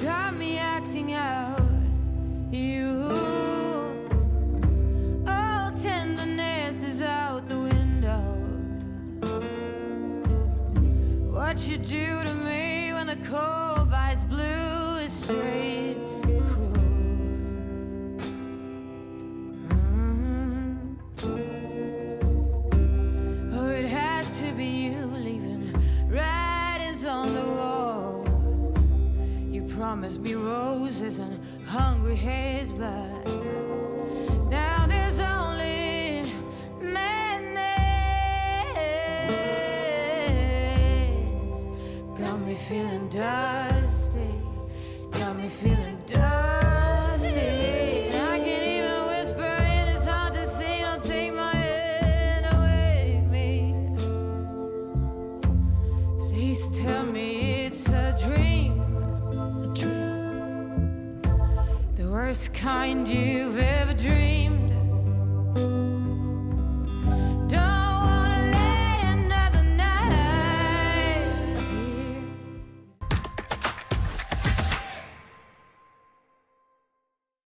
got me acting out. You, all tenderness is out the window. What you do to me when the cold bites blue is straight cruel. Oh, it has to be you leaving writings on the wall. You promised me roses and hungry heads, but now there's only madness. Got me feeling dusty, got me feeling dusty. I can't even whisper and it's hard to see. Don't take my hand away from me. Please tell me it's a dream. The worst kind you've ever dreamed.